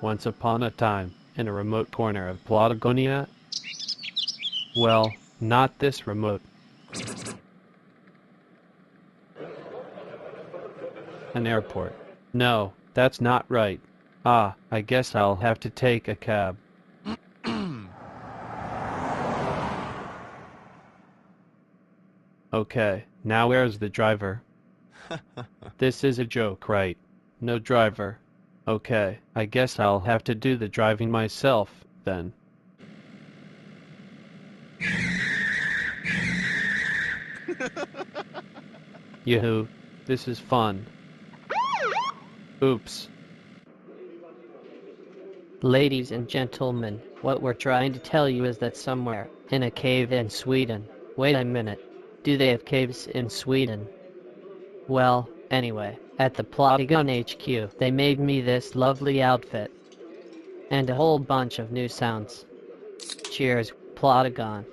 Once upon a time, in a remote corner of Plotagonia. Well, not this remote. An airport. No, that's not right. Ah, I guess I'll have to take a cab. Okay, now where's the driver? This is a joke, right? No driver. Okay, I guess I'll have to do the driving myself, then. Yoo-hoo, this is fun. Oops. Ladies and gentlemen, what we're trying to tell you is that somewhere, in a cave in Sweden. Wait a minute. Do they have caves in Sweden? Well, anyway, at the Plotagon HQ, they made me this lovely outfit. And a whole bunch of new sounds. Cheers, Plotagon.